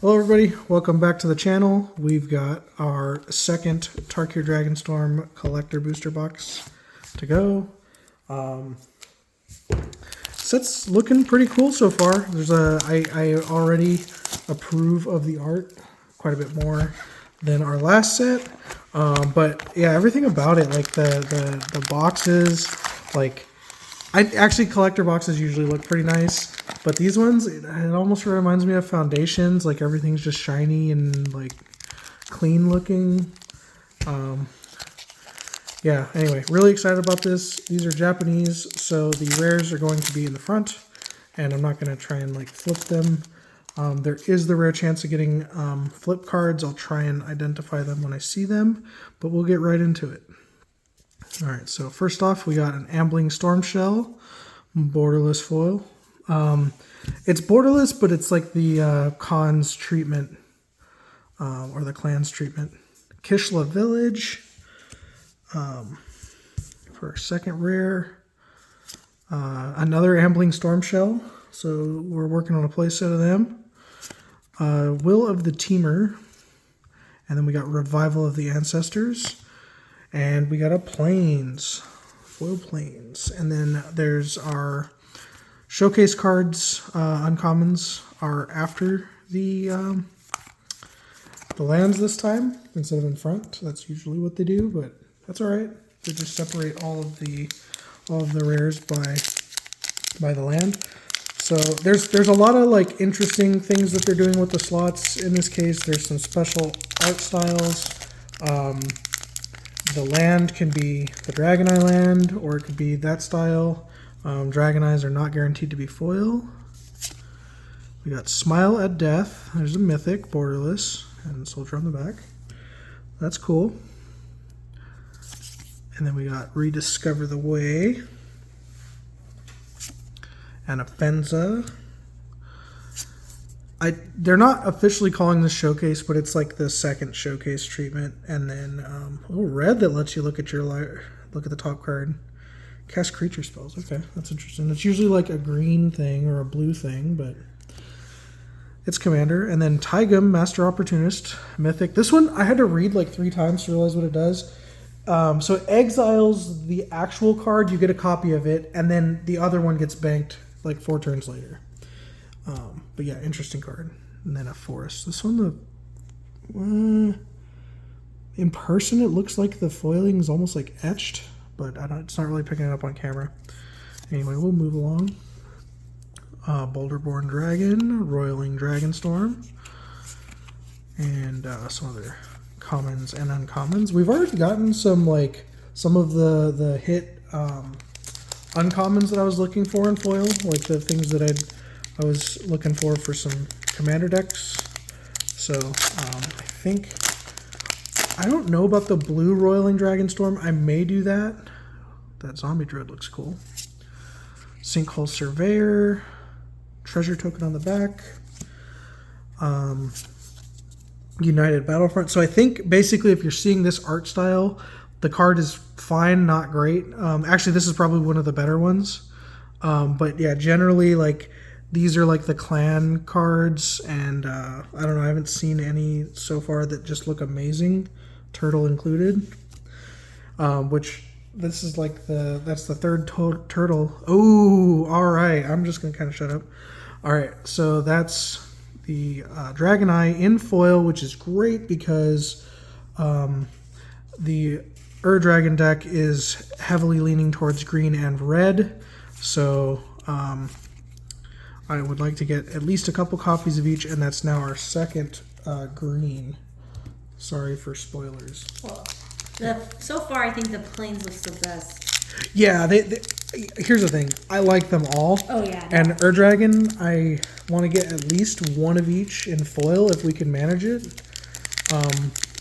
Hello everybody, welcome back to the channel. We've got our second Tarkir Dragonstorm Collector booster box to go. Set's looking pretty cool so far. I already approve of the art quite a bit more than our last set. But yeah, everything about it, like the boxes, like collector boxes usually look pretty nice, but these ones, it almost reminds me of Foundations. Like everything's just shiny and like clean looking. Yeah, anyway, really excited about this. These are Japanese, so the rares are going to be in the front, and I'm not going to try and like flip them. There is the rare chance of getting flip cards. I'll try and identify them when I see them, but we'll get right into it. All right, so first off, we got an Ambling Storm Shell, borderless foil. It's borderless, but it's like the Khan's treatment, or the clan's treatment. Kishla Village, for our second rare. Another Ambling Storm Shell, so we're working on a play set of them. Will of the Teamer, and then we got Revival of the Ancestors. And we got a Plains, foil Plains. And then there's our showcase cards, uncommons are after the lands this time instead of in front. That's usually what they do, but that's all right. They just separate all of the rares by the land. So there's a lot of like interesting things that they're doing with the slots. In this case, there's some special art styles. The land can be the Dragon Eye land, or it could be that style. Dragon Eyes are not guaranteed to be foil. We got Smile at Death. There's a mythic, borderless, and Soldier on the back. That's cool. And then we got Rediscover the Way. And a Fenza. They're not officially calling this showcase, but it's like the second showcase treatment. And then red that lets you look at the top card. Cast creature spells. Okay, that's interesting. It's usually like a green thing or a blue thing, but it's commander. And then Taigum, Master Opportunist, mythic. This one I had to read like 3 times to realize what it does. So it exiles the actual card. You get a copy of it, and then the other one gets banked like 4 turns later. But yeah, interesting card. And then a Forest. This one, in person, it looks like the foiling is almost like etched, but it's not really picking it up on camera. Anyway, we'll move along. Boulderborn Dragon, Roiling Dragonstorm, and some other commons and uncommons. We've already gotten some of the hit uncommons that I was looking for in foil, like the things that I was looking for some commander decks. So I don't know about the blue Roiling Dragonstorm. I may do that. That Zombie Druid looks cool. Sinkhole Surveyor, treasure token on the back. United Battlefront. So I think basically if you're seeing this art style, the card is fine, not great. Actually, this is probably one of the better ones. But yeah, generally like these are like the clan cards, and I don't know, I haven't seen any so far that just look amazing, turtle included. Which this is like that's the third turtle. Oh, all right. I'm just gonna kind of shut up. All right, so that's the Dragon Eye in foil, which is great because the Dragon deck is heavily leaning towards green and red. So I would like to get at least a couple copies of each, and that's now our second green. Sorry for spoilers. Well, so far I think the Plains looks the best. Yeah, here's the thing. I like them all. Oh yeah. And Dragon, I want to get at least one of each in foil if we can manage it.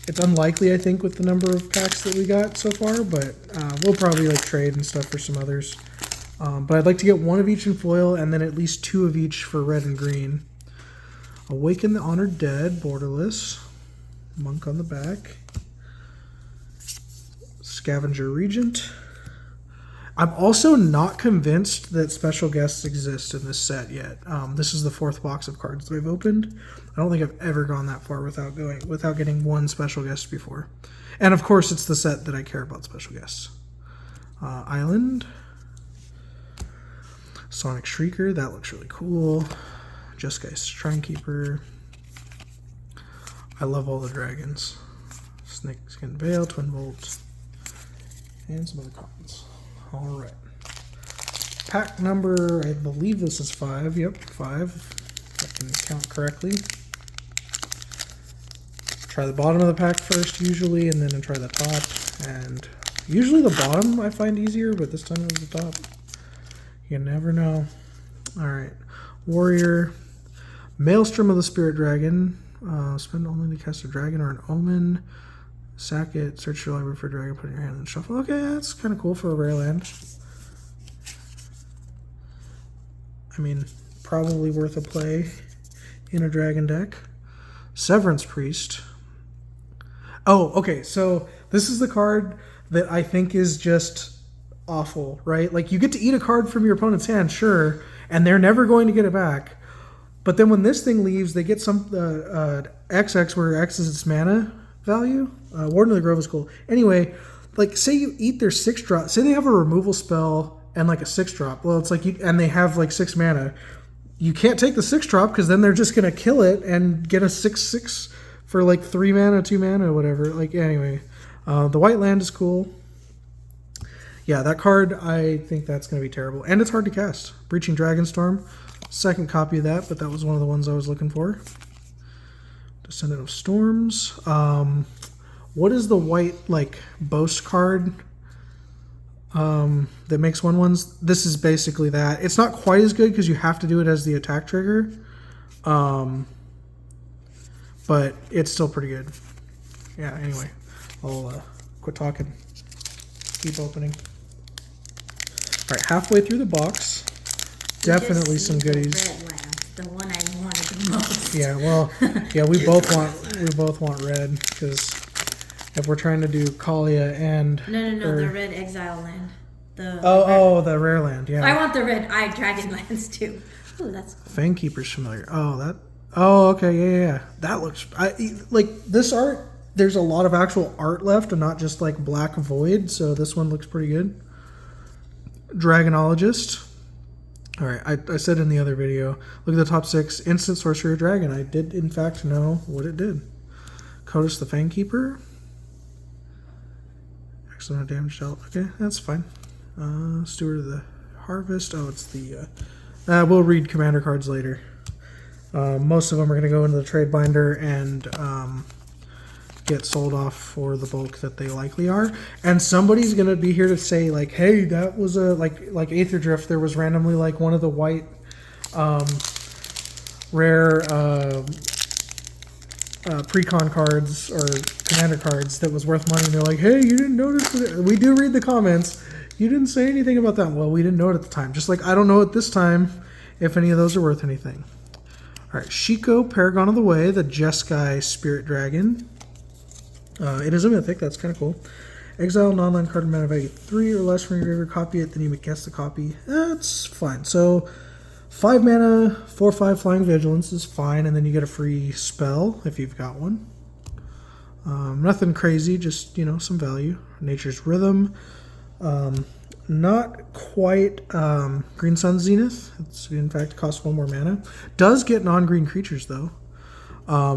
It's unlikely, I think, with the number of packs that we got so far, but we'll probably like trade and stuff for some others. But I'd like to get one of each in foil, and then at least 2 of each for red and green. Awaken the Honored Dead, borderless. Monk on the back. Scavenger Regent. I'm also not convinced that special guests exist in this set yet. This is the 4th box of cards that I've opened. I don't think I've ever gone that far without getting one special guest before. And of course, it's the set that I care about special guests. Island. Sonic Shrieker, that looks really cool. Jeskai Shrinekeeper. I love all the dragons. Snakeskin Veil, Twin Bolt, and some other commons. Alright. Pack number, I believe this is 5. Yep, 5. If I can count correctly. Try the bottom of the pack first, usually, and then try the top. And usually the bottom I find easier, but this time it was the top. You never know. Alright. Warrior. Maelstrom of the Spirit Dragon. Spend only to cast a dragon or an omen. Sack it. Search your library for a dragon. Put it in your hand and shuffle. Okay, that's kind of cool for a rare land. I mean, probably worth a play in a dragon deck. Severance Priest. Oh, okay. So this is the card that I think is just awful, right? Like, you get to eat a card from your opponent's hand, sure, and they're never going to get it back. But then when this thing leaves, they get some XX, where X is its mana value. Warden of the Grove is cool. Anyway, like, say you eat their 6-drop. Say they have a removal spell and like a 6-drop. Well, it's like and they have like 6 mana. You can't take the 6-drop because then they're just gonna kill it and get a 6/6 for like 3 mana, 2 mana, whatever. Like, anyway, the white land is cool. Yeah, that card, I think that's gonna be terrible, and it's hard to cast. Breaching Dragonstorm. Second copy of that, but that was one of the ones I was looking for. Descendant of Storms. What is the white, like, boast card that makes 1/1s? This is basically that. It's not quite as good because you have to do it as the attack trigger. But it's still pretty good. Yeah, anyway. I'll quit talking. Keep opening. Alright, halfway through the box. Definitely some goodies. The red land, the one I wanted the most. Yeah, well, yeah, we both want red, because if we're trying to do Kalia and No, the red exile land. The rare land. Yeah, I want the red eye dragon lands too. Oh, that's cool. Fangkeeper's familiar. Oh, okay, yeah. That looks like this art. There's a lot of actual art left, and not just like black void. So this one looks pretty good. Dragonologist. All right, I said in the other video, look at the top 6. Instant Sorcerer Dragon. I did, in fact, know what it did. Kodos the Fangkeeper. Excellent damage dealt. Okay, that's fine. Steward of the Harvest. Oh, it's the... we'll read commander cards later. Most of them are going to go into the trade binder and get sold off for the bulk that they likely are. And somebody's going to be here to say, like, hey, that was a... Like Aether Drift, there was randomly, like, one of the white rare precon cards or commander cards that was worth money. And they're like, hey, you didn't notice it. We do read the comments. You didn't say anything about that. Well, we didn't know it at the time. Just like I don't know at this time if any of those are worth anything. All right, Shiko, Paragon of the Way, the Jeskai Spirit Dragon. It is a mythic. That's kind of cool. Exile non-land card mana value 3 or less from your graveyard. Copy it, then you guess the copy. That's fine. So 5 mana, 4/5 Flying Vigilance is fine, and then you get a free spell if you've got one. Nothing crazy, just, some value. Nature's Rhythm. Not quite Green Sun Zenith. It's, in fact, costs 1 more mana. Does get non-green creatures, though.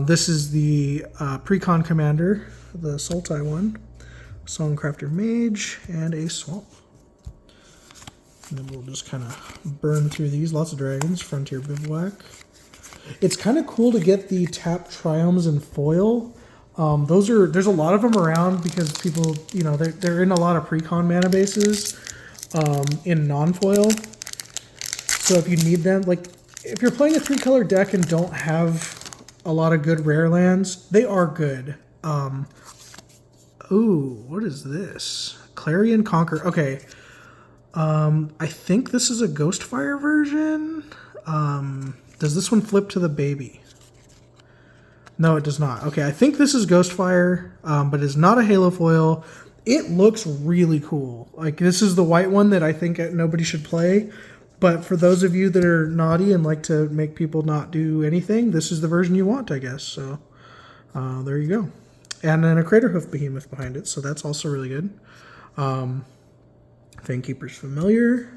This is the Precon Commander, the Sultai one. Songcrafter Mage, and a Swamp. And then we'll just kind of burn through these. Lots of dragons. Frontier Bivouac. It's kind of cool to get the tap Triomes in foil. There's a lot of them around because people, they're in a lot of precon mana bases in non-foil. So if you need them, like if you're playing a 3-color deck and don't have a lot of good rare lands, they are good. Ooh, what is this? Clarion Conquer. Okay. I think this is a Ghostfire version. Does this one flip to the baby? No, it does not. Okay, I think this is Ghostfire, but it's not a Halo foil. it looks really cool. Like, this is the white one that I think nobody should play. But for those of you that are naughty and like to make people not do anything, this is the version you want, I guess. So there you go. And then a Crater Hoof Behemoth behind it, so that's also really good. Fangkeeper's Familiar.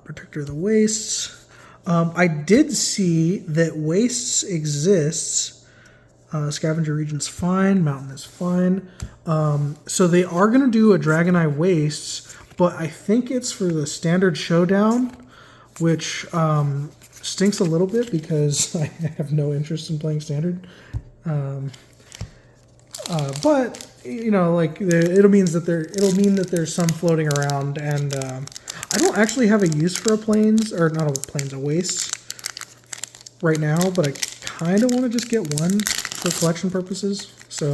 Protector of the Wastes. I did see that Wastes exists. Scavenger Region's fine. Mountain is fine. So they are going to do a Dragoneye Wastes, but I think it's for the Standard Showdown, which stinks a little bit because I have no interest in playing Standard. But you know, like it'll mean that there's some floating around, and I don't actually have a use for a plains, or not a plains, a wastes right now, but I kind of want to just get one for collection purposes. So,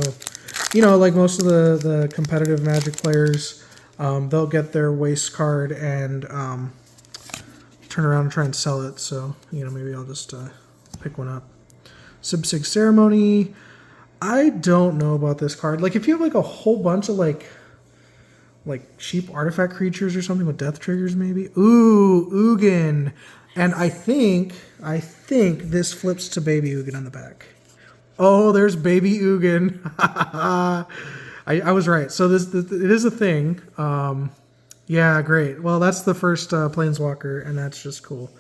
you know, like most of the competitive Magic players, they'll get their waste card and turn around and try and sell it. So, you know, maybe I'll just pick one up. Sib-Sig Ceremony. I don't know about this card. Like, if you have like a whole bunch of like cheap artifact creatures or something with death triggers, maybe. Ooh, Ugin. And I think this flips to Baby Ugin on the back. Oh, there's Baby Ugin. I was right. So it is a thing. Yeah, great. Well, that's the first Planeswalker, and that's just cool.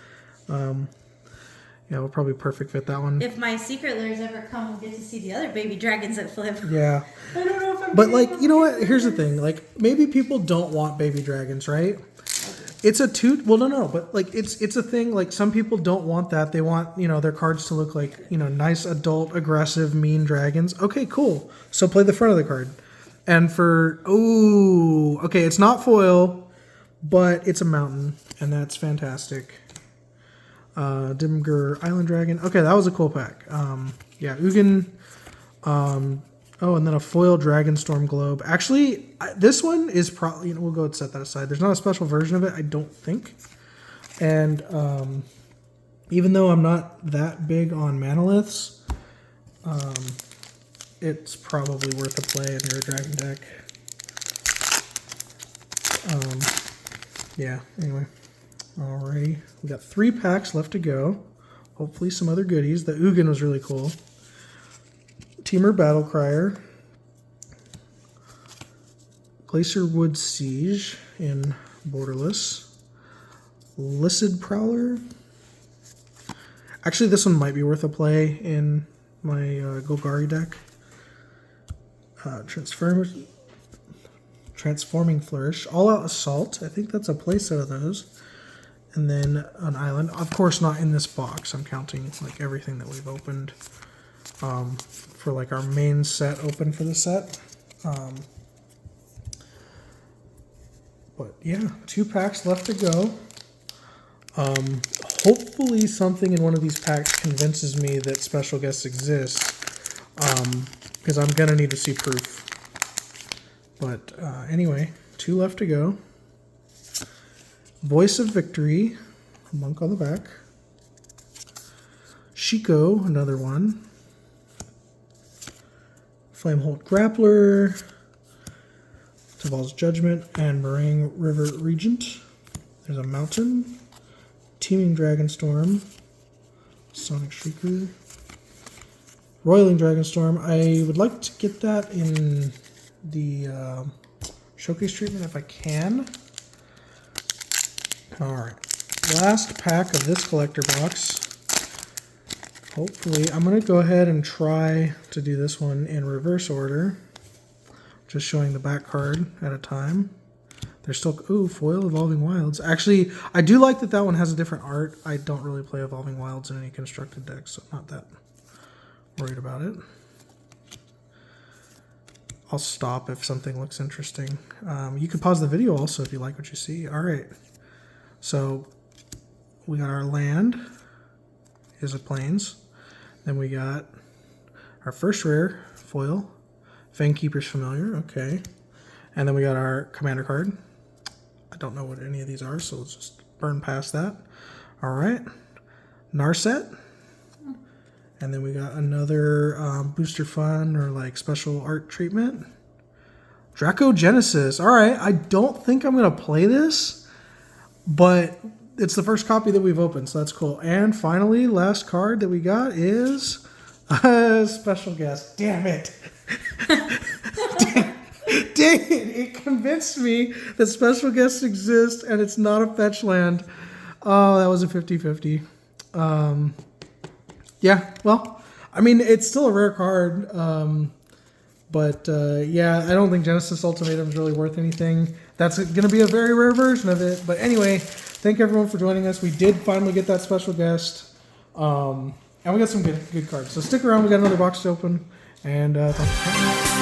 Yeah, we'll probably perfect fit that one. If my secret lairs ever come, we'll get to see the other baby dragons that flip. Yeah. I don't know if I'm. But like, you know what? Here's the thing. Like, maybe people don't want baby dragons, right? It's a well, no, but like it's a thing. Like, some people don't want that. They want, you know, their cards to look like, you know, nice adult, aggressive, mean dragons. Okay, cool. So play the front of the card. And okay, it's not foil, but it's a mountain, and that's fantastic. Dimgur Island Dragon. Okay, that was a cool pack. Yeah, Ugin. Oh, and then a foil Dragonstorm Globe. Actually, this one is probably, you know, we'll go and set that aside. There's not a special version of it, I don't think. And even though I'm not that big on Manoliths, it's probably worth a play in your Dragon deck. Yeah, anyway. Alrighty, we got 3 packs left to go. Hopefully some other goodies. The Ugin was really cool. Temur Battlecrier. Glacier Wood Siege in Borderless. Lissid Prowler. Actually, this one might be worth a play in my Golgari deck. Transforming Flourish. All Out Assault. I think that's a play set of those. And then an island. Of course, not in this box. I'm counting like everything that we've opened for like our main set open for the set. But yeah, 2 packs left to go. Hopefully something in one of these packs convinces me that special guests exist, because I'm going to need to see proof. But anyway, 2 left to go. Voice of Victory, a monk on the back. Shiko, another one. Flamehold Grappler. Taval's Judgment, and Meringue River Regent. There's a mountain. Teeming Dragonstorm. Sonic Shrieker. Roiling Dragonstorm. I would like to get that in the showcase treatment if I can. Alright, last pack of this collector box. Hopefully, I'm going to go ahead and try to do this one in reverse order. Just showing the back card at a time. There's still, ooh, foil Evolving Wilds. Actually, I do like that one has a different art. I don't really play Evolving Wilds in any constructed decks, so I'm not that worried about it. I'll stop if something looks interesting. You can pause the video also if you like what you see. Alright. So we got our land is a plains. Then we got our first rare foil, Fangkeeper's Familiar. Okay, and then we got our commander card. I don't know what any of these are, so let's just burn past that. All right, Narset, and then we got another booster fun or like special art treatment. Dracogenesis. All right, I don't think I'm going to play this, but it's the first copy that we've opened, so that's cool. And finally, last card that we got is a special guest. Damn it. Dang it. It convinced me that special guests exist and it's not a fetch land. Oh, that was a 50-50. Yeah, well, I mean, it's still a rare card. But yeah, I don't think Genesis Ultimatum is really worth anything. That's going to be a very rare version of it. But anyway, thank everyone for joining us. We did finally get that special guest. And we got some good cards. So stick around. We got another box to open. And thanks for coming.